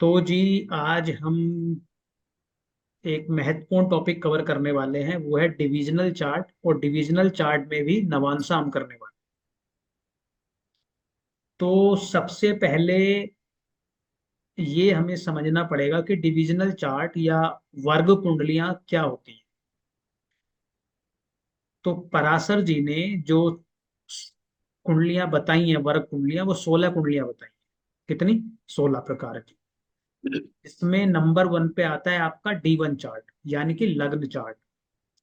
तो जी, आज हम एक महत्वपूर्ण टॉपिक कवर करने वाले हैं। वो है डिविजनल चार्ट, और डिविजनल चार्ट में भी नवांशा हम करने वाले हैं। तो सबसे पहले ये हमें समझना पड़ेगा कि डिविजनल चार्ट या वर्ग कुंडलियां क्या होती हैं। तो पराशर जी ने जो कुंडलियां बताई हैं, वर्ग कुंडलियां, वो 16 कुंडलियां बताई हैं। कितनी? 16 प्रकार की। इसमें नंबर 1 पे आता है आपका D1 चार्ट, यानी कि लग्न चार्ट।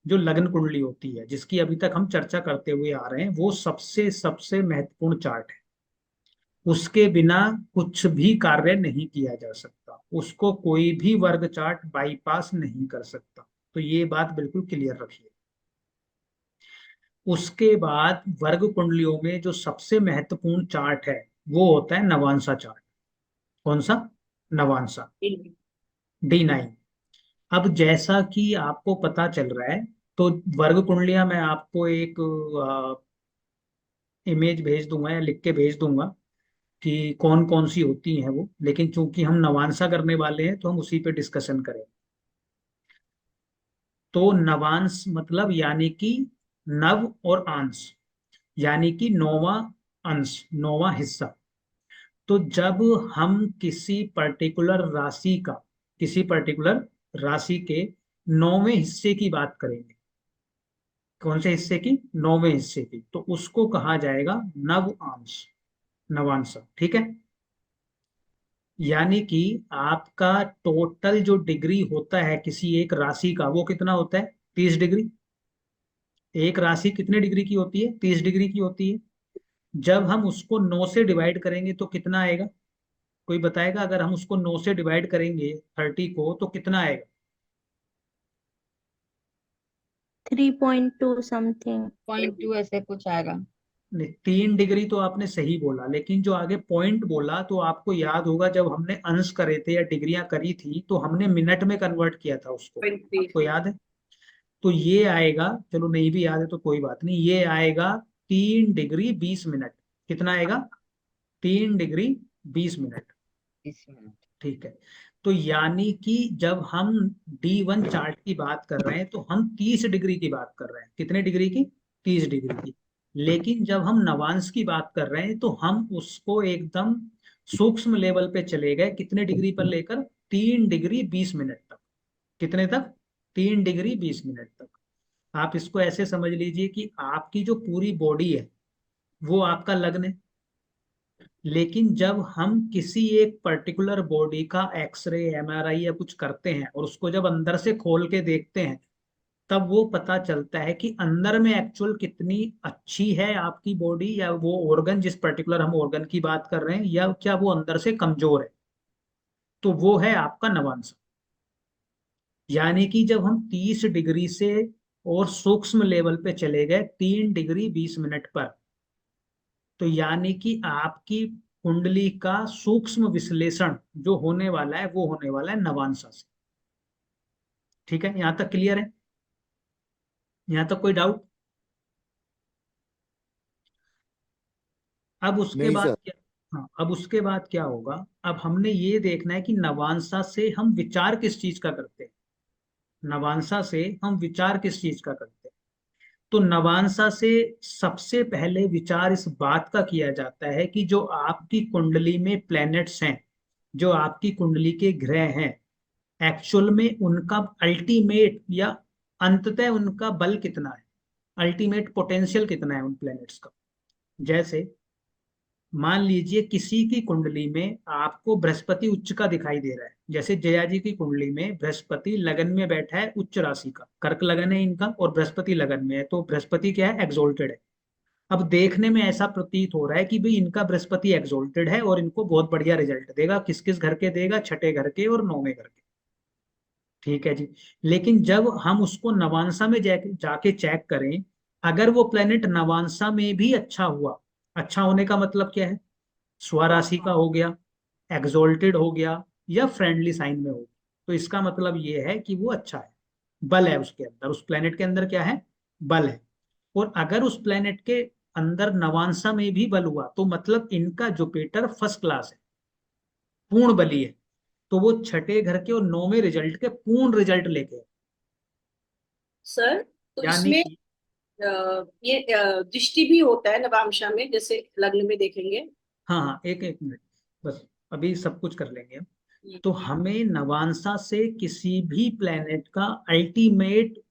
जो लग्न कुंडली होती है, जिसकी अभी तक हम चर्चा करते हुए आ रहे हैं, वो सबसे सबसे महत्वपूर्ण चार्ट है। उसके बिना कुछ भी कार्य नहीं किया जा सकता। उसको कोई भी वर्ग चार्ट बाईपास नहीं कर सकता। तो ये बात बिल्कुल क्लियर रखिए। उसके बाद वर्ग कुंडलियों में जो सबसे महत्वपूर्ण चार्ट है, वो होता है नवांशा चार्ट। कौन सा? नवांशा, D9। अब जैसा कि आपको पता चल रहा है, तो वर्ग कुंडलियां मैं आपको एक इमेज भेज दूंगा या लिख के भेज दूंगा कि कौन कौन सी होती हैं वो। लेकिन चूंकि हम नवांशा करने वाले हैं, तो हम उसी पे डिस्कशन करें। तो नवांश मतलब यानी कि नव और अंश, यानी कि नौवां अंश, नौवां हिस्सा। तो जब हम किसी पर्टिकुलर राशि के नौवें हिस्से की बात करेंगे, कौन से हिस्से की? नौवें हिस्से की, तो उसको कहा जाएगा नव अंश, नवांश। ठीक है। यानी कि आपका टोटल जो डिग्री होता है किसी एक राशि का, वो कितना होता है? 30 डिग्री। एक राशि कितने डिग्री की होती है? 30 डिग्री की होती है। जब हम उसको 9 से डिवाइड करेंगे तो कितना आएगा? कोई बताएगा? अगर हम उसको 9 से डिवाइड करेंगे 30 को, तो कितना आएगा? 3.2 समथिंग। 0.2 ऐसे कुछ आएगा। नहीं, 3 डिग्री तो आपने सही बोला, लेकिन जो आगे पॉइंट बोला, तो आपको याद होगा जब हमने अंश करे थे या डिग्रियां करी थी, तो हमने मिनट में कन्वर्ट किया था उसको। 0.3। आपको याद है? तो ये आएगा, चलो नहीं भी याद है तो कोई बात नहीं, ये आएगा 3 डिग्री 20 मिनट। कितना आएगा? 3 डिग्री 20 मिनट। 20 मिनट। ठीक है। तो यानी कि जब हम D1 चार्ट की बात कर रहे हैं, तो हम 30 डिग्री की बात कर रहे हैं। कितने डिग्री की? 30 डिग्री की। लेकिन जब हम नवांश की बात कर रहे हैं, तो हम उसको एकदम सूक्ष्म लेवल पे चले गए। कितने डिग्री पर लेकर? 3 डिग्री 20 मिनट तक। कितने तक? 3 डिग्री 20 मिनट तक। आप इसको ऐसे समझ लीजिए कि आपकी जो पूरी बॉडी है, वो आपका लग्न है। लेकिन जब हम किसी एक पर्टिकुलर बॉडी का एक्सरे, MRI या कुछ करते हैं, और उसको जब अंदर से खोल के देखते हैं, तब वो पता चलता है कि अंदर में एक्चुअल कितनी अच्छी है आपकी बॉडी, या वो ऑर्गन, जिस पर्टिकुलर हम ऑर्गन की बात कर रहे हैं, या क्या वो अंदर से कमजोर है। तो वो है आपका नवांश। यानी कि जब हम 30 डिग्री से और सूक्ष्म लेवल पे चले गए 3 डिग्री 20 मिनट पर, तो यानी कि आपकी कुंडली का सूक्ष्म विश्लेषण जो होने वाला है, वो होने वाला है नवांशा से। ठीक है, यहां तक क्लियर है? यहां तक कोई डाउट? अब उसके नहीं बाद सर। क्या? हाँ, अब उसके बाद क्या होगा? अब हमने ये देखना है कि नवांशा से हम विचार किस चीज का करते हैं। नवांशा से हम विचार किस चीज का करते हैं? तो नवांशा से सबसे पहले विचार इस बात का किया जाता है कि जो आपकी कुंडली में प्लैनेट्स हैं, जो आपकी कुंडली के ग्रह हैं, एक्चुअल में उनका अल्टीमेट या अंततः उनका बल कितना है, अल्टीमेट पोटेंशियल कितना है उन प्लैनेट्स का। जैसे मान लीजिए किसी की कुंडली में आपको बृहस्पति उच्च का दिखाई दे रहा है। जैसे जया जी की कुंडली में बृहस्पति लगन में बैठा है, उच्च राशि का, कर्क लगन है इनका, और बृहस्पति लगन में है, तो बृहस्पति क्या है? एक्सोल्टेड है। अब देखने में ऐसा प्रतीत हो रहा है कि भाई इनका बृहस्पति एक्सोल्टेड है और इनको बहुत बढ़िया रिजल्ट देगा। किस किस घर के देगा? छठे घर के और नौवें घर के। ठीक है जी। लेकिन जब हम उसको नवांशा में जाके चेक करें, अगर वो प्लेनेट नवांशा में भी अच्छा हुआ, अच्छा होने का मतलब क्या है? स्वराशि का हो गया, एक्सोल्टेड हो गया, या फ्रेंडली साइन में हो गया, तो इसका मतलब ये है कि वो अच्छा है। बल है उसके अंदर, उस प्लेनेट के अंदर क्या है? बल है। और अगर उस प्लेनेट के अंदर नवांशा में भी बल हुआ, तो मतलब इनका जुपिटर फर्स्ट क्लास है, पूर्ण बली है। तो वो छठे घर के और 9वें रिजल्ट के पूर्ण रिजल्ट लेके आए। सर, तो यानी इसमें कि ये दृष्टि भी होता है नवांशा में, जैसे लग्न में देखेंगे? हाँ हाँ, एक एक मिनट, बस अभी सब कुछ कर लेंगे हम। हम्म। तो हमें नवांशा से किसी भी प्लेनेट का अल्टीमेट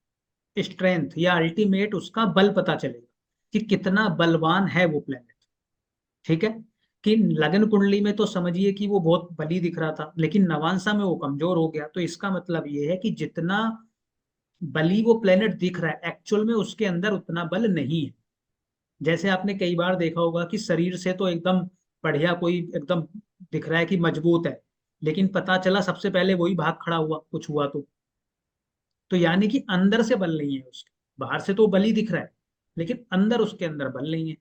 स्ट्रेंथ या अल्टीमेट उसका बल पता चलेगा कि कितना बलवान है वो प्लेनेट। ठीक है, कि लगन कुंडली में तो समझिए कि वो बहुत बली दिख रहा था, लेकिन नवांशा में वो कमजोर हो गया। तो इसका मतलब ये है कि जितना बली वो प्लेनेट दिख रहा है, एक्चुअल में उसके अंदर उतना बल नहीं है। जैसे आपने कई बार देखा होगा कि शरीर से तो एकदम बढ़िया कोई एकदम दिख रहा है कि मजबूत है, लेकिन पता चला सबसे पहले वही भाग खड़ा हुआ कुछ हुआ तो यानी कि अंदर से बल नहीं है उसके। बाहर से तो बली दिख रहा है, लेकिन अंदर उसके अंदर बल नहीं है।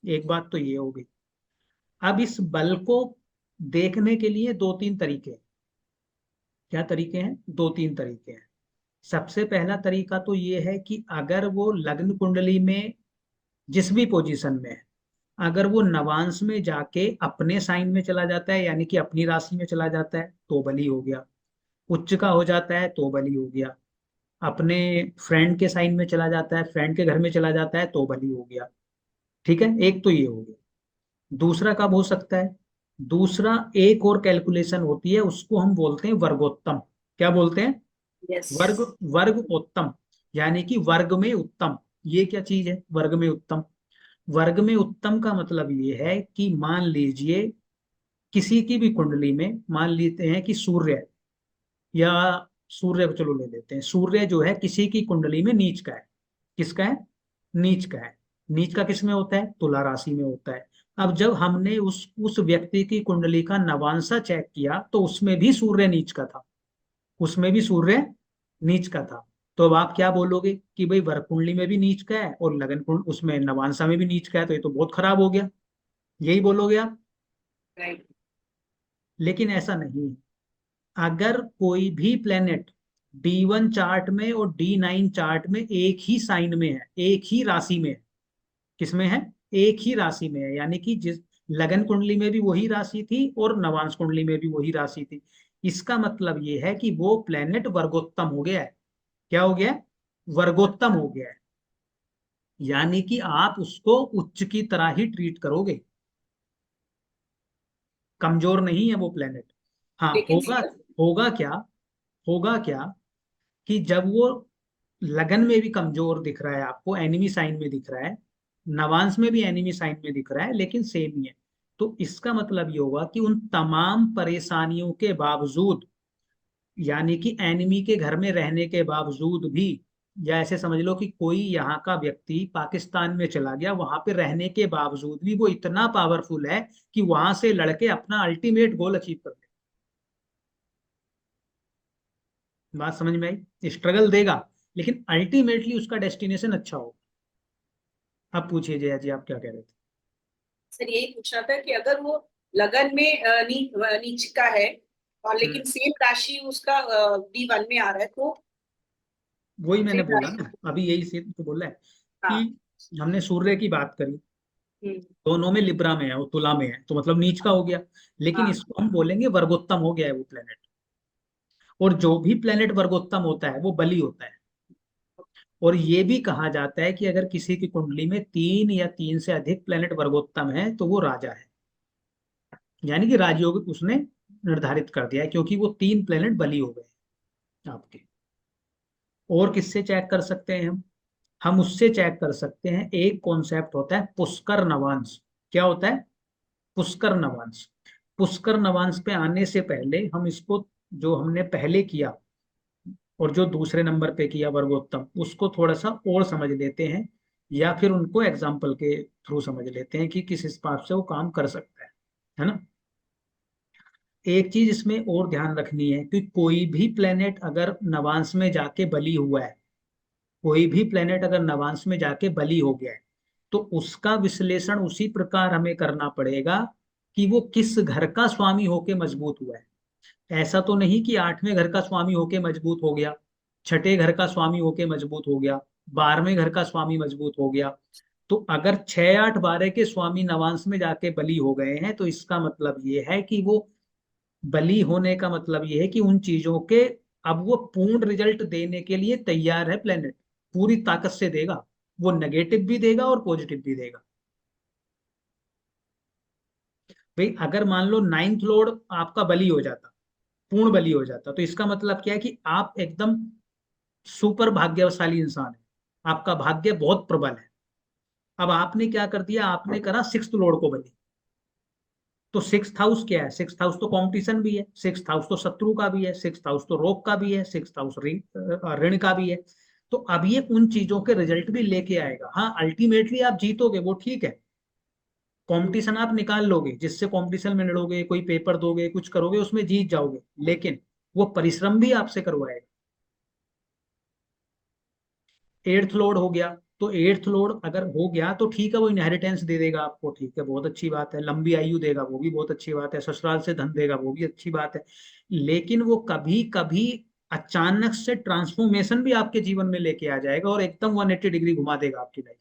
एक बात तो ये हो गई। अब इस बल को देखने के लिए दो तीन तरीके हैं। क्या तरीके हैं? दो तीन तरीके हैं। सबसे पहला तरीका तो ये है कि अगर वो लग्न कुंडली में जिस भी पोजीशन में है, अगर वो नवांश में जाके अपने साइन में चला जाता है, यानी कि अपनी राशि में चला जाता है, तो बली हो गया। उच्च का हो जाता है तो बली हो गया। अपने फ्रेंड के साइन में चला जाता है, फ्रेंड के घर में चला जाता है, तो बली हो गया। ठीक है, एक तो ये हो गया। दूसरा कब हो सकता है? दूसरा एक और कैलकुलेशन होती है, उसको हम बोलते हैं वर्गोत्तम। क्या बोलते हैं? यस। वर्ग, वर्गोत्तम, यानी कि वर्ग में उत्तम। ये क्या चीज है वर्ग में उत्तम? वर्ग में उत्तम का मतलब ये है कि मान लीजिए किसी की भी कुंडली में, मान लेते हैं कि सूर्य, या सूर्य को चलो ले लेते हैं, सूर्य जो है किसी की कुंडली में नीच का है। किसका है? नीच का है। नीच का किस में होता है? तुला राशि में होता है। अब जब हमने उस व्यक्ति की कुंडली का नवांशा चेक किया तो उसमें भी सूर्य नीच का था। उसमें भी सूर्य नीच का था। तो अब आप क्या बोलोगे कि भाई वर्ण कुंडली में भी नीच का है और लगन कुंड उसमें नवांशा में भी नीच का है, तो ये तो बहुत खराब हो गया, यही बोलोगे आप। राइट। लेकिन ऐसा नहीं है। अगर कोई भी प्लेनेट D1 चार्ट में और D9 चार्ट में एक ही साइन में है, एक ही राशि में है, किसमें है? एक ही राशि में है, यानी कि जिस लगन कुंडली में भी वही राशि थी और नवांश कुंडली में भी वही राशि थी, इसका मतलब ये है कि वो प्लेनेट वर्गोत्तम हो गया है। क्या हो गया है? वर्गोत्तम हो गया है। यानी कि आप उसको उच्च की तरह ही ट्रीट करोगे, कमजोर नहीं है वो प्लेनेट। हाँ, लेकिन होगा, होगा क्या, होगा क्या कि जब वो लगन में भी कमजोर दिख रहा है, आपको एनिमी साइन में दिख रहा है, नवांश में भी एनिमी साइन में दिख रहा है, लेकिन सेम ही है, तो इसका मतलब ये होगा कि उन तमाम परेशानियों के बावजूद, यानी कि एनिमी के घर में रहने के बावजूद भी, या ऐसे समझ लो कि कोई यहाँ का व्यक्ति पाकिस्तान में चला गया, वहां पे रहने के बावजूद भी वो इतना पावरफुल है कि वहां से लड़के अपना अल्टीमेट गोल अचीव कर ले। बात समझ में आई? स्ट्रगल देगा, लेकिन अल्टीमेटली उसका डेस्टिनेशन अच्छा होगा। अब पूछिए जया जी, आप क्या कह रहे थे? सर, यही पूछना था कि अगर वो लगन में नीच का है और हम्म, लेकिन सेम राशि उसका D1 में आ रहा है, तो वही मैंने सेम बोला राशि। ना, अभी यही से तो बोला है हाँ। कि हमने सूर्य की बात करी, हम्म। दोनों में लिब्रा में है और तुला में है, तो मतलब नीच का हो गया। लेकिन हाँ। इसको हम बोलेंगे वर्गोत्तम हो गया है वो प्लेनेट। और जो भी प्लेनेट वर्गोत्तम होता है वो बली होता है। और ये भी कहा जाता है कि अगर किसी की कुंडली में तीन या तीन से अधिक प्लेनेट वर्गोत्तम है तो वो राजा है, यानी कि राजयोग उसने निर्धारित कर दिया है, क्योंकि वो तीन प्लेनेट बली हो गए आपके। और किससे चेक कर सकते हैं हम उससे चेक कर सकते हैं, एक कॉन्सेप्ट होता है पुष्कर नवांश। क्या होता है? पुष्कर नवांश। पुष्कर नवांश पे आने से पहले हम इसको, जो हमने पहले किया और जो दूसरे नंबर पे किया वर्गोत्तम, उसको थोड़ा सा और समझ लेते हैं, या फिर उनको एग्जाम्पल के थ्रू समझ लेते हैं कि किस हिसाब से वो काम कर सकता है ना। एक चीज इसमें और ध्यान रखनी है कि कोई भी प्लेनेट अगर नवांश में जाके बली हुआ है, कोई भी प्लेनेट अगर नवांश में जाके बली हो गया है, तो उसका विश्लेषण उसी प्रकार हमें करना पड़ेगा कि वो किस घर का स्वामी होके मजबूत हुआ है। ऐसा तो नहीं कि 8वें घर का स्वामी होके मजबूत हो गया, छठे घर का स्वामी होके मजबूत हो गया, 12वें घर का स्वामी मजबूत हो गया। तो अगर 6 8 12 के स्वामी नवांश में जाके बली हो गए हैं, तो इसका मतलब ये है कि वो बली होने का मतलब ये है कि उन चीजों के अब वो पूर्ण रिजल्ट देने के लिए तैयार है प्लेनेट, पूरी ताकत से देगा, वो नेगेटिव भी देगा और पॉजिटिव भी देगा। भाई अगर मान लो नाइन्थ लॉर्ड आपका बली हो जाता, पूर्ण बली हो जाता, तो इसका मतलब क्या है कि आप एकदम सुपर भाग्यशाली इंसान है, आपका भाग्य बहुत प्रबल है। अब आपने क्या कर दिया, आपने करा सिक्स्थ लॉर्ड को बली। तो सिक्स हाउस क्या है, सिक्स हाउस तो कंपटीशन भी है, सिक्स हाउस तो शत्रु का भी है, सिक्स हाउस तो रोग का भी है, सिक्स हाउस ऋण का भी है। तो अब ये उन चीजों के रिजल्ट भी लेके आएगा। हाँ अल्टीमेटली आप जीतोगे वो ठीक है, कंपटीशन आप निकाल लोगे, जिससे कंपटीशन में लड़ोगे, कोई पेपर दोगे, कुछ करोगे, उसमें जीत जाओगे, लेकिन वो परिश्रम भी आपसे करवाएगा। एट्थ लॉर्ड हो गया, तो एट्थ लॉर्ड अगर हो गया तो ठीक है, वो इनहेरिटेंस दे देगा आपको, ठीक है, बहुत अच्छी बात है, लंबी आयु देगा, वो भी बहुत अच्छी बात है, ससुराल से धन देगा, वो भी अच्छी बात है। लेकिन वो कभी कभी अचानक से ट्रांसफॉर्मेशन भी आपके जीवन में लेके आ जाएगा और एकदम 180 डिग्री घुमा देगा आपकी लाइफ,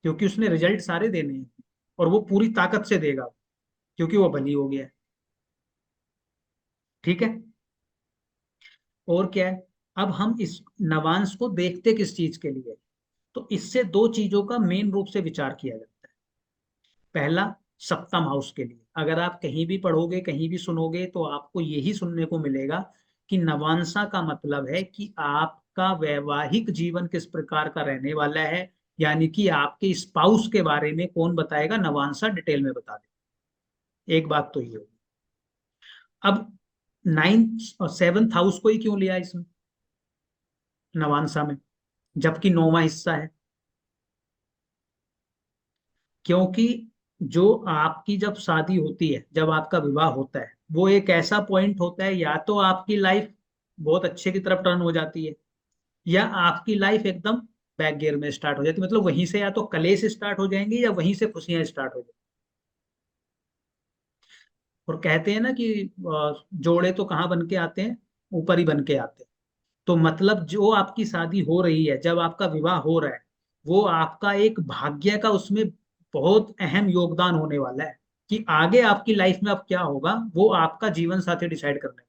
क्योंकि उसने रिजल्ट सारे देने हैं और वो पूरी ताकत से देगा, क्योंकि वो बली हो गया है। ठीक है। और क्या है, अब हम इस नवांश को देखते किस चीज के लिए, तो इससे दो चीजों का मेन रूप से विचार किया जाता है। पहला, सप्तम हाउस के लिए, अगर आप कहीं भी पढ़ोगे, कहीं भी सुनोगे, तो आपको यही सुनने को मिलेगा कि नवांशा का मतलब है कि आपका वैवाहिक जीवन किस प्रकार का रहने वाला है, यानी कि आपके स्पाउस के बारे में कौन बताएगा, नवांशा डिटेल में बता दे। एक बात तो ये होगी। अब नाइन्थ और सेवंथ हाउस को ही क्यों लिया इसमें नवांशा में, जबकि नौवां हिस्सा है? क्योंकि जो आपकी जब शादी होती है, जब आपका विवाह होता है, वो एक ऐसा पॉइंट होता है, या तो आपकी लाइफ बहुत अच्छे की तरफ टर्न हो जाती है, या आपकी लाइफ एकदम बैक गियर में स्टार्ट हो जाती है। मतलब वहीं से या तो कलेश स्टार्ट हो जाएंगे या वहीं से खुशियां स्टार्ट हो जाएंगी। और कहते हैं ना कि जोड़े तो कहाँ बन के आते हैं, ऊपर ही बन के आते हैं। तो मतलब जो आपकी शादी हो रही है, जब आपका विवाह हो रहा है, वो आपका एक भाग्य का उसमें बहुत अहम योगदान होने वाला है कि आगे आपकी लाइफ में अब क्या होगा, वो आपका जीवन साथी डिसाइड करना है।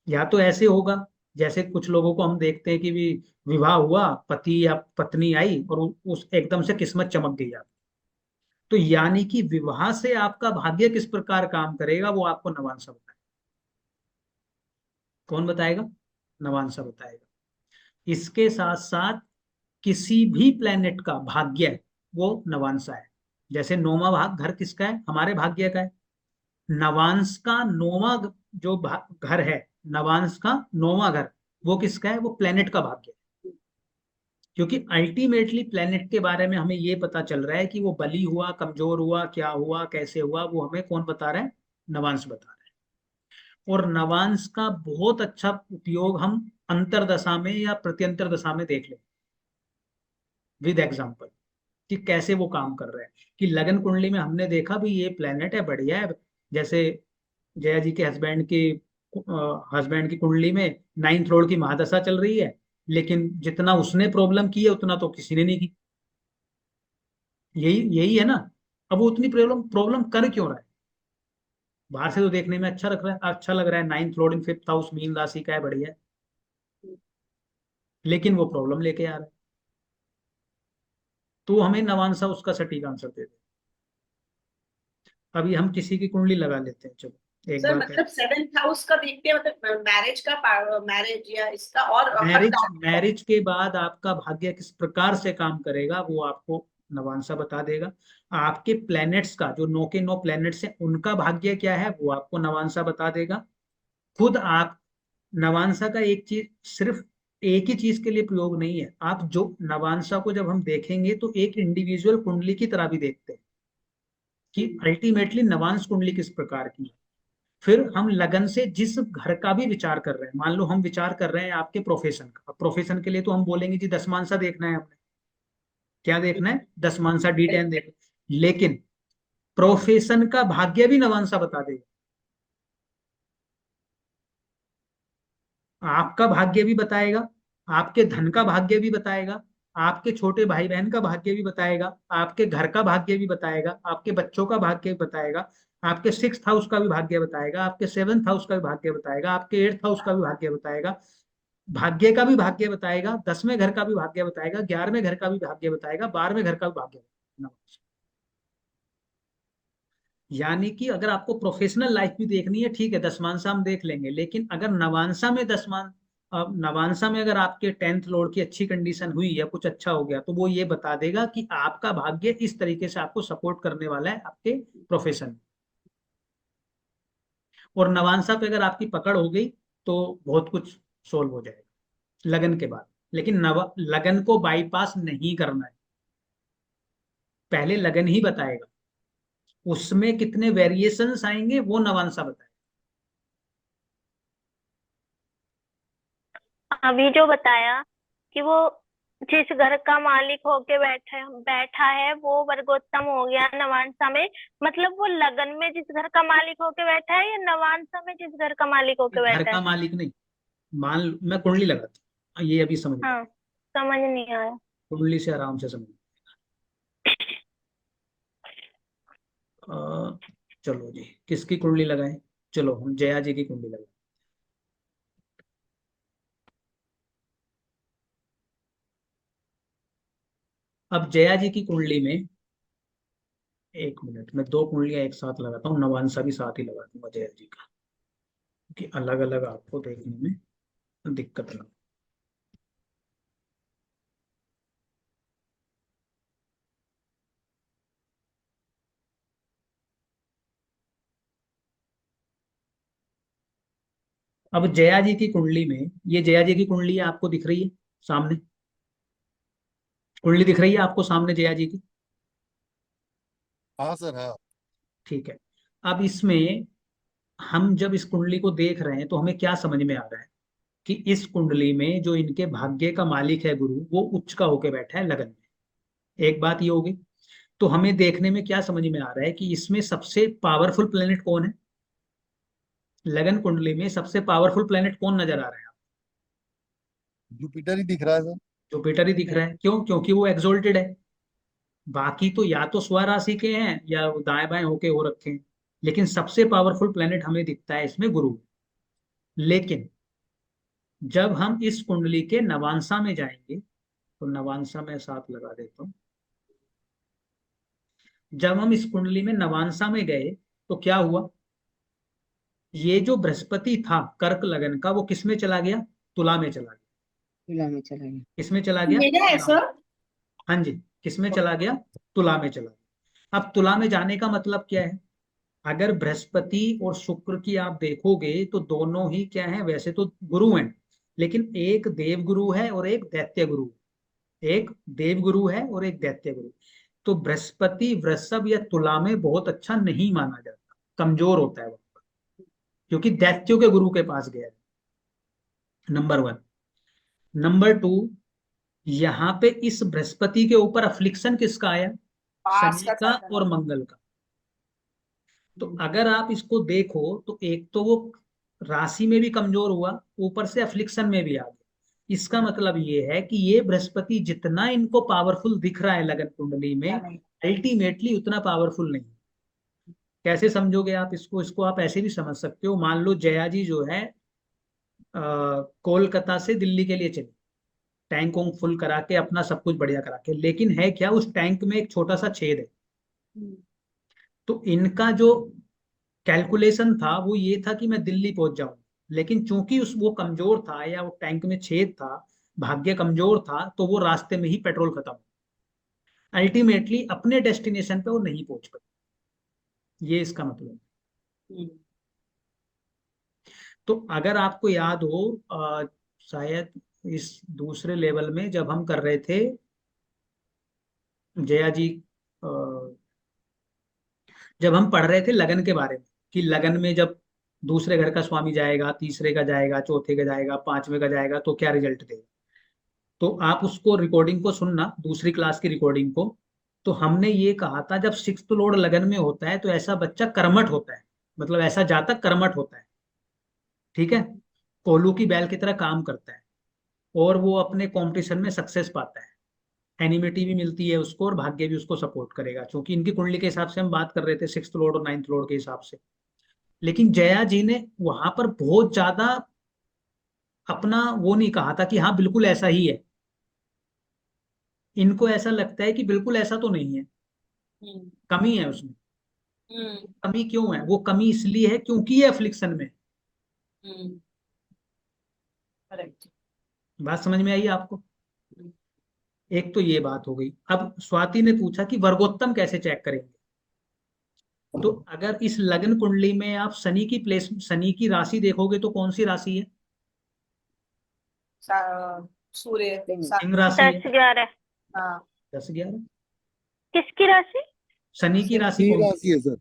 या तो ऐसे होगा, जैसे कुछ लोगों को हम देखते हैं कि भी विवाह हुआ, पति या पत्नी आई और उस एकदम से किस्मत चमक गई आप। तो यानी कि विवाह से आपका भाग्य किस प्रकार काम करेगा, वो आपको नवांशा बताएगा। कौन बताएगा? नवांशा बताएगा। इसके साथ साथ किसी भी प्लेनेट का भाग्य वो नवांशा है। जैसे नौवां भाग घर किसका है, हमारे भाग्य का है। नवांश का नौवां जो घर है, नवांश का नौवां घर, वो किसका है, वो प्लेनेट का भाग्य है। क्योंकि अल्टीमेटली प्लेनेट के बारे में हमें ये पता चल रहा है कि वो बली हुआ, कमजोर हुआ, क्या हुआ, कैसे हुआ, वो हमें कौन बता रहा है, नवांश बता रहा है। और नवांश का बहुत अच्छा उपयोग हम अंतरदशा में या प्रत्यंतर दशा में देख लें, विद एग्जाम्पल, कि कैसे वो काम कर रहे हैं। कि लगन कुंडली में हमने देखा भी ये प्लेनेट है, बढ़िया है। जैसे जया जी के हस्बैंड की कुंडली में नाइन्थ लॉर्ड की महादशा चल रही है, लेकिन जितना उसने प्रॉब्लम की है उतना तो किसी ने नहीं की। यही यही है ना। अब वो उतनी प्रॉब्लम प्रॉब्लम कर क्यों रहा है? बाहर से तो देखने में अच्छा लग रहा है, ninth Lord in fifth house, mean राशि का है, बढ़िया है, लेकिन वो प्रॉब्लम लेके आ रहा है। तो हमें नवांशा उसका सटीक आंसर दे दे। अभी हम किसी की कुंडली लगा लेते हैं, चलो एक सर बार मतलब सेवेंथ हाउस का देखते हैं, मतलब मैरिज या इसका और हर मैरिज काम का। मैरिज के बाद आपका भाग्य किस प्रकार से काम करेगा, वो आपको नवांशा बता देगा। आपके प्लैनेट्स का जो 9 के 9 प्लैनेट्स हैं, उनका भाग्य क्या है, वो आपको नवांशा बता देगा। खुद आप नवांशा का एक चीज, सिर्फ एक ही चीज के लिए प्रयोग नहीं है। आप जो नवांशा को जब हम देखेंगे तो एक इंडिविजुअल कुंडली की तरह भी देखते हैं कि अल्टीमेटली नवांश कुंडली किस प्रकार की है। फिर हम लगन से जिस घर का भी विचार कर रहे हैं, मान लो हम विचार कर रहे हैं आपके प्रोफेशन का, प्रोफेशन के लिए तो हम बोलेंगे जी दसमांसा देखना है हमने, क्या देखना है, दसमांसा D10 देखना है। लेकिन प्रोफेशन का भाग्य भी नवांशा बता देगा, आपका भाग्य भी बताएगा, आपके धन का भाग्य भी बताएगा, आपके छोटे भाई बहन का भाग्य भी बताएगा, आपके घर का भाग्य भी बताएगा, आपके बच्चों का भाग्य भी बताएगा, आपके 6th हाउस का भी भाग्य बताएगा, आपके 7th हाउस का भी भाग्य बताएगा, आपके 8th हाउस का भी भाग्य बताएगा, भाग्य का भी भाग्य बताएगा, 10वें घर का भी भाग्य बताएगा, 11वें घर का भी भाग्य बताएगा, 12वें घर का भी भाग्य बताएगा। यानी कि अगर आपको प्रोफेशनल लाइफ भी देखनी है, ठीक है, दसमांसा हम देख लेंगे, लेकिन अगर नवांसा में नवांसा में अगर आपके 10th लॉर्ड की अच्छी कंडीशन हुई या कुछ अच्छा हो गया, तो वो ये बता देगा कि आपका भाग्य इस तरीके से आपको सपोर्ट करने वाला है आपके प्रोफेशन में। और नवांसा पे अगर आपकी पकड़ हो गई तो बहुत कुछ सोल्व हो जाएगा लगन के बाद। लेकिन लगन को बाईपास नहीं करना है, पहले लगन ही बताएगा, उसमें कितने वेरिएशंस आएंगे वो नवांसा बताएगा। अभी जो बताया कि वो जिस घर का मालिक होके बैठा बैठा है वो वर्गोत्तम हो गया नवांसा में, मतलब वो लगन में जिस घर का मालिक होके बैठा है या नवांसा में जिस घर का मालिक होके घर बैठा का है? मालिक नहीं, मैं कुंडली लगाती हूँ, ये अभी समझ लो, हाँ, समझ नहीं आया। कुंडली से आराम से समझ। चलो जी, किसकी कुंडली लगाएं? चलो हम जया जी की कुंडली लगाएं। अब जया जी की कुंडली में, एक मिनट, मैं दो कुंडलियां एक साथ लगाता हूँ, नवांसा भी साथ ही लगा दूंगा जया जी का, कि अलग अलग आपको देखने में दिक्कत ना हो। अब जया जी की कुंडली में, ये जया जी की कुंडली आपको दिख रही है सामने? कुंडली दिख रही है आपको सामने जया जी की? हाँ सर, हाँ। ठीक है। अब इसमें हम जब इस कुंडली को देख रहे हैं तो हमें क्या समझ में आ रहा है कि इस कुंडली में जो इनके भाग्य का मालिक है गुरु, वो उच्च का होके बैठा है लगन में। एक बात ये होगी। तो हमें देखने में क्या समझ में आ रहा है कि इसमें सबसे पावरफुल प्लेनेट कौन है? लगन कुंडली में सबसे पावरफुल प्लेनेट कौन नजर आ रहा है? जुपिटर ही दिख रहा है सर। जुपिटर ही दिख रहा है। क्यों? क्योंकि वो एक्सोल्टेड है। बाकी तो या तो स्वराशि के हैं या दाएं बाएं होके हो रखे हैं, लेकिन सबसे पावरफुल प्लेनेट हमें दिखता है इसमें गुरु। लेकिन जब हम इस कुंडली के नवांसा में जाएंगे, तो नवांसा में साथ लगा देता हूं। जब हम इस कुंडली में नवांसा में गए तो क्या हुआ? ये जो बृहस्पति था कर्क लगन का, वो किस में चला गया? तुला में चला गया। तुला में चला गया। किस में चला गया? मेरा है तुला में। सर। हाँ जी, किस में चला गया? तुला में चला गया। अब तुला में जाने का मतलब क्या है? अगर बृहस्पति और शुक्र की आप देखोगे तो दोनों ही क्या है, वैसे तो गुरु हैं, लेकिन एक देव गुरु है और एक दैत्य गुरु। एक देव गुरु है और एक दैत्य गुरु। तो बृहस्पति वृषभ या तुला में बहुत अच्छा नहीं माना जाता, कमजोर होता है वो, क्योंकि दैत्यों के गुरु के पास गया है। नंबर 1। नंबर 2, यहाँ पे इस बृहस्पति के ऊपर अफ्लिक्शन किसका आया? पास शनि का का साधन। और मंगल का। तो अगर आप इसको देखो तो एक तो वो राशि में भी कमजोर हुआ, ऊपर से अफ्लिक्शन में भी आ गया। इसका मतलब ये है कि ये बृहस्पति जितना इनको पावरफुल दिख रहा है लगन कुंडली में, अल्टीमेटली उतना पावरफुल नहीं। कैसे समझोगे आप इसको? इसको आप ऐसे भी समझ सकते हो, मान लो जया जी जो है कोलकाता से दिल्ली के लिए चली, टैंक वैंक फुल करा के, अपना सब कुछ बढ़िया करा के, लेकिन है क्या, उस टैंक में एक छोटा सा छेद है। तो इनका जो कैलकुलेशन था वो ये था कि मैं दिल्ली पहुंच जाऊं, लेकिन चूंकि उस वो कमजोर था या वो टैंक में छेद था, भाग्य कमजोर था, तो वो रास्ते में ही पेट्रोल खत्म। अल्टीमेटली अपने डेस्टिनेशन पे वो नहीं पहुंच पाई, ये इसका मतलब है। तो अगर आपको याद हो, शायद इस दूसरे लेवल में जब हम कर रहे थे जया जी, अ, जब हम पढ़ रहे थे लगन के बारे में, कि लगन में जब दूसरे घर का स्वामी जाएगा, तीसरे का जाएगा, चौथे का जाएगा, पांचवे का जाएगा, तो क्या रिजल्ट देगा, तो आप उसको रिकॉर्डिंग को सुनना, दूसरी क्लास की रिकॉर्डिंग को। तो हमने ये कहा था जब 6th लॉर्ड लगन में होता है तो ऐसा बच्चा कर्मठ होता है, मतलब ऐसा जातक कर्मठ होता है। ठीक है, कोल्हू की बैल की तरह काम करता है और वो अपने कंपटीशन में सक्सेस पाता है। एनिमिटी भी मिलती है उसको और भाग्य भी उसको सपोर्ट करेगा, क्योंकि इनकी कुंडली के हिसाब से हम बात कर रहे थे 6th लॉर्ड और 9th लॉर्ड के हिसाब से। लेकिन जया जी ने वहां पर बहुत ज्यादा अपना वो नहीं कहा था कि हाँ बिल्कुल ऐसा ही है। इनको ऐसा लगता है कि बिल्कुल ऐसा तो नहीं है, हम्म कमी है उसमें। हम्म कमी क्यों है? वो कमी इसलिए है क्योंकि ये अफ्लिक्शन में है। हम्म करेक्ट। बात समझ में आई आपको? एक तो ये बात हो गई। अब स्वाति ने पूछा कि वर्गोत्तम कैसे चेक करेंगे। तो अगर इस लग्न कुंडली में आप शनि की राशि देखोगे तो कौन सी राशि है? सूर्य सिंह राशि है। 10-11 हाँ 10-11। किसकी राशि? शनि की राशि सिंह कौन सी? राशि है सर,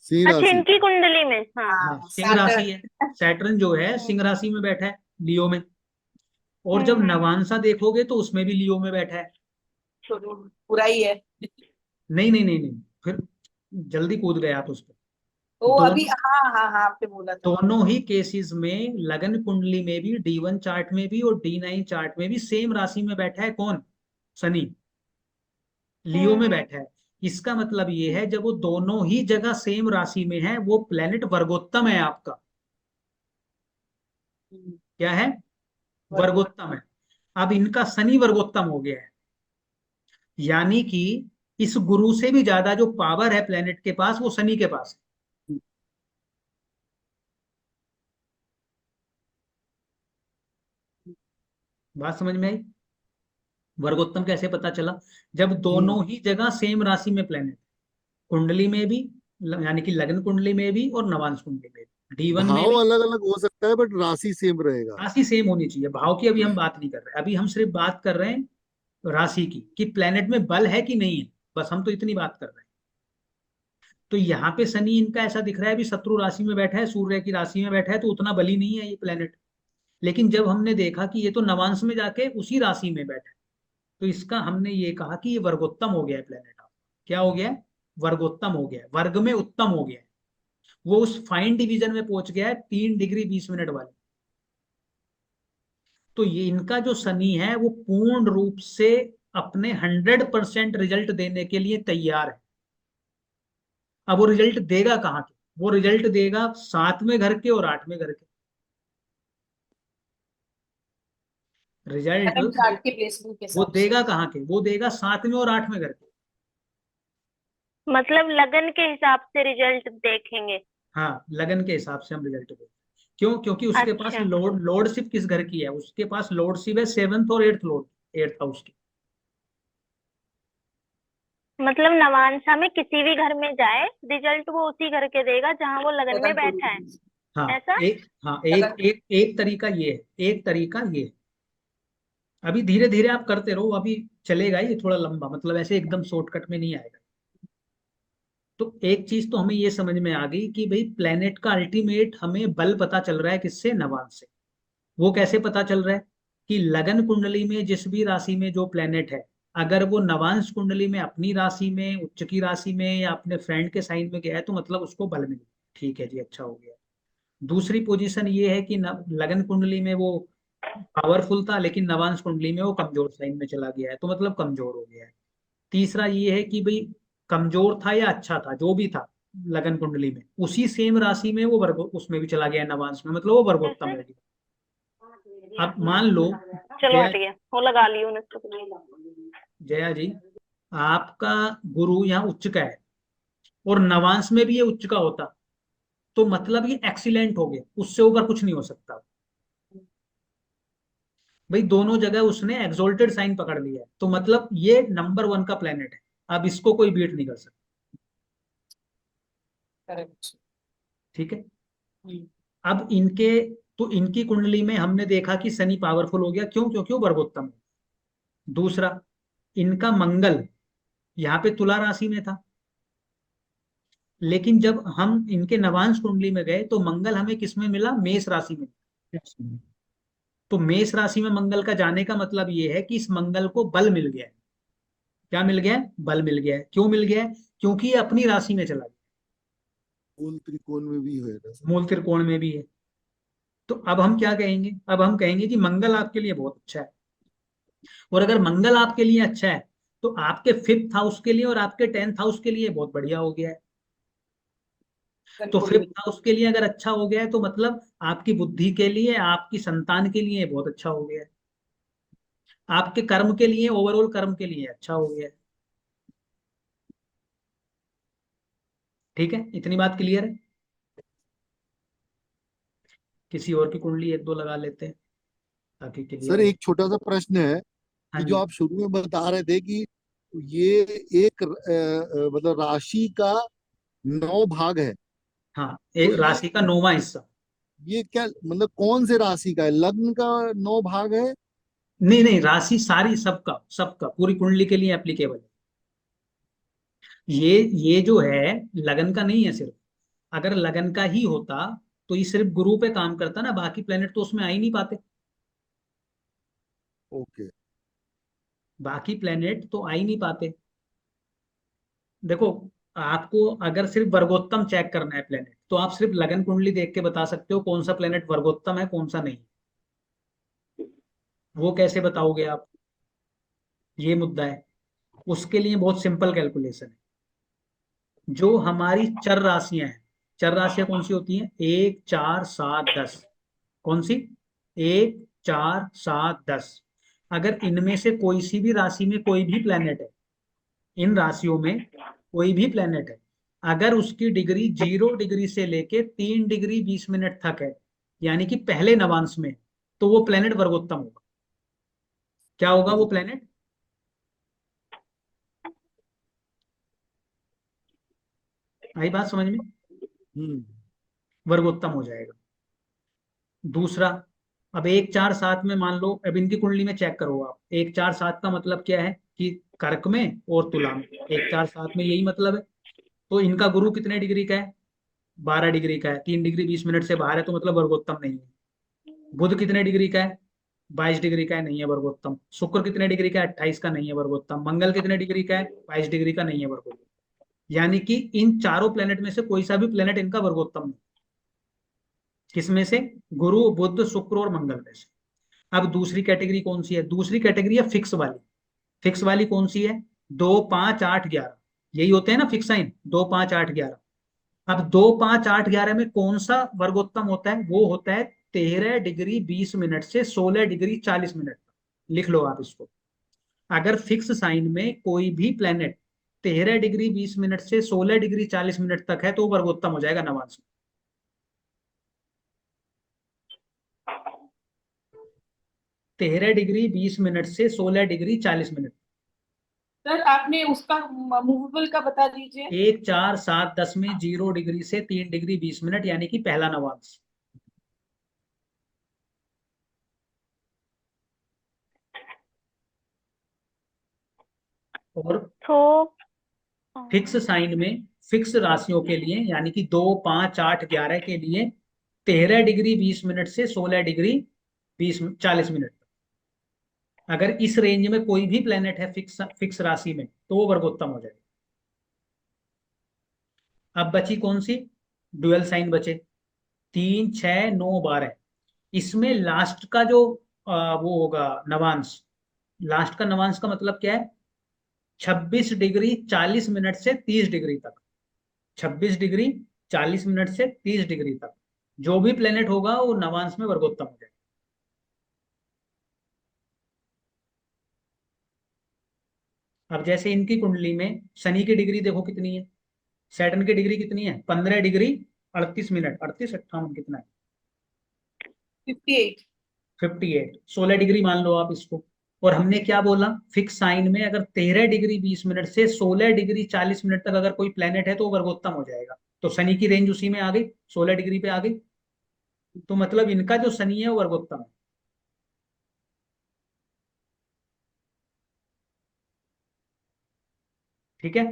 सिंह अच्छा, राशि। इनकी कुंडली में। हाँ, हाँ सिंह राशि है। सैटर्न जो है सिंह राशि में बैठा है, लियो में। और जब नवांशा देखोगे तो उसमें भी लियो में बैठा है। पूरा ही है। नहीं नहीं नहीं नहीं, फिर जल्दी कूद गए आप उस पर। वो अभी दोनों हाँ हाँ हाँ आपने बोला था। दोनों ही केसेस में लगन कुंडली में भी D1 चार्ट में भी और D9 चार्ट में भी सेम राशि में बैठा है कौन? शनि, लियो में बैठा है। इसका मतलब ये है जब वो दोनों ही जगह सेम राशि में है, वो प्लेनेट वर्गोत्तम है आपका। क्या है? वर्गोत्तम है। अब इनका शनि वर्गोत्तम हो गया है, यानी कि इस गुरु से भी ज्यादा जो पावर है प्लेनेट के पास वो शनि के पास है। बात समझ में आई? वर्गोत्तम कैसे पता चला? जब दोनों ही जगह सेम राशि में प्लेनेट, कुंडली में भी, यानी कि लग्न कुंडली में भी और नवांश कुंडली में भी, D1 में भाव भी। अलग अलग हो सकता है बट राशि सेम रहेगा। राशि सेम होनी चाहिए। भाव की अभी हम बात नहीं कर रहे, अभी हम सिर्फ बात कर रहे हैं राशि की, कि प्लेनेट में बल है कि नहीं है, बस हम तो इतनी बात कर रहे हैं। तो यहाँ पे शनि इनका ऐसा दिख रहा है, अभी शत्रु राशि में बैठा है, सूर्य की राशि में बैठा है, तो उतना बली नहीं है ये प्लेनेट। लेकिन जब हमने देखा कि ये तो नवांश में जाके उसी राशि में बैठा है, तो इसका हमने ये कहा कि ये वर्गोत्तम हो गया है प्लेनेट। आप क्या हो गया है? वर्गोत्तम हो गया है, वर्ग में उत्तम हो गया है। वो उस फाइन डिवीजन में पहुंच गया है 3 डिग्री 20 मिनट वाली। तो ये इनका जो शनि है वो पूर्ण रूप से अपने 100% रिजल्ट देने के लिए तैयार है। अब वो रिजल्ट देगा कहाँ के? वो रिजल्ट देगा 7वें घर के और 8वें घर के रिजल्ट। लगन चार्ट के प्लेसमेंट के वो हिसाब से। देगा कहाँ के? वो देगा 7वें और 8वें घर के। मतलब लगन के हिसाब से रिजल्ट देखेंगे। हाँ, लगन के हिसाब से हम रिजल्ट देंगे। क्यों? क्योंकि उसके पास अच्छा, लॉर्डशिप किस घर की है? उसके पास लॉर्डशिप है 7th और 8th लॉर्ड, 8th हाउस की। मतलब नवांशा में किसी भी घर में जाए रिजल्ट वो उसी घर के देगा जहां वो लगन में लगन बैठा है, कुंडली। हाँ ऐसा? हाँ, लगन एक तरीका ये है, एक तरीका ये है। अभी धीरे धीरे आप करते रहो, अभी चलेगा ये थोड़ा लंबा, मतलब ऐसे एकदम शॉर्टकट में नहीं आएगा। तो एक चीज तो हमें ये समझ में आ गई कि भाई प्लेनेट का अल्टीमेट हमें बल पता चल रहा है किससे? नवांश से। वो कैसे पता चल रहा है? कि लगन कुंडली में जिस भी राशि में जो प्लेनेट है, अगर वो नवांश कुंडली में अपनी राशि में, उच्च की राशि में या अपने फ्रेंड के साइन में गया है, तो मतलब उसको बल मिले। ठीक है जी, अच्छा हो गया। दूसरी पोजीशन ये है कि लगन कुंडली में वो पावरफुल था, लेकिन नवांश कुंडली में वो कमजोर साइन में चला गया है, तो मतलब कमजोर हो गया है। तीसरा ये है कि भाई कमजोर था या अच्छा था, जो भी था लगन कुंडली में, उसी सेम राशि में वो वर्ग उसमें भी चला गया नवांश में, मतलब वो वर्गोत्तम जैसे हो गया। अब मान लो चलो जया हट गया, वो लगा ली उन्हें। जया जी, आपका गुरु यहाँ उच्च का है और नवांश में भी ये उच्च का होता, तो मतलब ये एक्सीलेंट हो गया, उससे ऊपर कुछ नहीं हो सकता। भाई दोनों जगह उसने एक्सोल्टेड साइन पकड़ लिया है, तो मतलब ये नंबर 1 का प्लेनेट है। अब इसको कोई बीट नहीं कर सकता। करेक्ट। ठीक है। अब इनके, तो इनकी कुंडली में हमने देखा कि शनि पावरफुल हो गया, क्यों? क्योंकि वो वर्गोत्तम है। दूसरा, इनका मंगल यहाँ पे तुला राशि में था, लेकिन जब हम इनके नवांश कुंडली में गए तो मंगल हमें किस में मिला? मेष राशि में। तो मेष राशि में मंगल का जाने का मतलब ये है कि इस मंगल को बल मिल गया है। क्या मिल गया है? बल मिल गया है। क्यों मिल गया है? क्योंकि ये अपनी राशि में चला गया, मूल त्रिकोण में भी है ना सर। मूल त्रिकोण में भी है। तो अब हम क्या कहेंगे? अब हम कहेंगे कि मंगल आपके लिए बहुत अच्छा है। और अगर मंगल आपके लिए अच्छा है तो आपके 5th हाउस के लिए और आपके 10th हाउस के लिए बहुत बढ़िया हो गया है। तो 5th हाउस के लिए अगर अच्छा हो गया है तो मतलब आपकी बुद्धि के लिए, आपकी संतान के लिए बहुत अच्छा हो गया है, आपके कर्म के लिए, ओवरऑल कर्म के लिए अच्छा हो गया है। ठीक है, इतनी बात क्लियर है? किसी और की कुंडली एक दो लगा लेते हैं ताकि क्लियर सर हो। एक छोटा सा प्रश्न है हाँ कि जो जी। आप शुरू में बता रहे थे कि ये एक मतलब राशि का 9 भाग है, हाँ, तो एक राशि का 9वां हिस्सा। ये क्या मतलब कौन से राशि का है? लग्न का 9 भाग है? नहीं नहीं, राशि सारी, सबका सबका पूरी कुंडली के लिए एप्लीकेबल है। ये जो है लगन का नहीं है सिर्फ। अगर लगन का ही होता तो ये सिर्फ गुरु पे काम करता ना, बाकी प्लेनेट तो उसमें आ ही नहीं पाते। ओके। बाकी प्लेनेट तो आ ही नहीं पाते। देखो, आपको अगर सिर्फ वर्गोत्तम चेक करना है प्लेनेट, तो आप सिर्फ लगन कुंडली देख के बता सकते हो कौन सा प्लेनेट वर्गोत्तम है कौन सा नहीं। वो कैसे बताओगे आप? ये मुद्दा है। उसके लिए बहुत सिंपल कैलकुलेशन है। जो हमारी चर राशियां हैं, चर राशियां कौन सी होती हैं? 1 4 7 10। कौन सी? 1 4 7 10। अगर इनमें से कोई सी भी राशि में कोई भी प्लेनेट है, इन राशियों में कोई भी प्लेनेट है, अगर उसकी डिग्री 0 डिग्री से लेके 3 डिग्री 20 मिनट तक है, यानी कि पहले नवांश में, तो वो प्लेनेट वर्गोत्तम होगा। क्या होगा वो प्लेनेट? आई बात समझ में? हम्म। वर्गोत्तम हो जाएगा। दूसरा, अब 1 4 7 में मान लो, अब इनकी कुंडली में चेक करो आप, 1 4 7 का मतलब क्या है कि कर्क में और तुला में, 1 4 7 में यही मतलब है। तो इनका गुरु कितने डिग्री का है? 12 डिग्री का है, 3 डिग्री 20 मिनट से बाहर है, तो मतलब वर्गोत्तम नहीं है। बुध कितने डिग्री का है? 22 डिग्री का है, नहीं है वर्गोत्तम। शुक्र कितने डिग्री का है? 28 का, नहीं है वर्गोत्तम। मंगल कितने डिग्री का है? 22 डिग्री का, नहीं है वर्गोत्तम। यानी कि इन चारों प्लेनेट में से कोई सा भी प्लेनेट इनका वर्गोत्तम नहीं। किसमें से? गुरु, बुध, शुक्र और मंगल में से। अब दूसरी कैटेगरी कौन सी है? दूसरी कैटेगरी है फिक्स वाली। फिक्स वाली कौन सी है? 2 5 8 11। यही होते हैं ना फिक्स साइन, 2 5 8 11। अब 2 5 8 11 में कौन सा वर्गोत्तम होता है? वो होता है 13 डिग्री 20 मिनट से 16 डिग्री 40 मिनट। लिख लो आप इसको। अगर फिक्स साइन में कोई भी प्लेनेट 13 डिग्री 20 मिनट से 16 डिग्री 40 मिनट तक है, तो वो वर्गोत्तम हो जाएगा नवांश में। 13 डिग्री 20 मिनट से 16 डिग्री 40 मिनट। सर आपने उसका मूवेबल का बता दीजिए। 1 4 7 10 में 0 डिग्री से 3 डिग्री 20 मिनट, यानी कि पहला नवांश। और तो फिक्स साइन में, फिक्स राशियों के लिए, यानी कि 2 5 8 11 के लिए 13 डिग्री 20 मिनट से 16 डिग्री 40 मिनट। अगर इस रेंज में कोई भी प्लेनेट है फिक्स फिक्स राशि में, तो वो वर्गोत्तम हो जाएगा। अब बची कौन सी? डुअल साइन बचे, 3 6 9 12। इसमें लास्ट का जो वो होगा नवांश, लास्ट का नवांश का मतलब क्या है? 26 डिग्री 40 मिनट से 30 डिग्री तक। 26 डिग्री 40 मिनट से 30 डिग्री तक जो भी प्लेनेट होगा वो नवांश में वर्गोत्तम हो जाएगा। अब जैसे इनकी कुंडली में शनि की डिग्री देखो कितनी है, सैटर्न की डिग्री कितनी है? 15 डिग्री 38 मिनट, 38 58 कितना है? 58। 58, 16 डिग्री मान लो आप इसको। और हमने क्या बोला? फिक्स साइन में अगर 13 डिग्री 20 मिनट से 16 डिग्री 40 मिनट तक अगर कोई प्लेनेट है तो वो वर्गोत्तम हो जाएगा। तो शनि की रेंज उसी में आ गई, 16 डिग्री पे आ गई। तो मतलब इनका जो शनि है वो वर्गोत्तम है। ठीक है।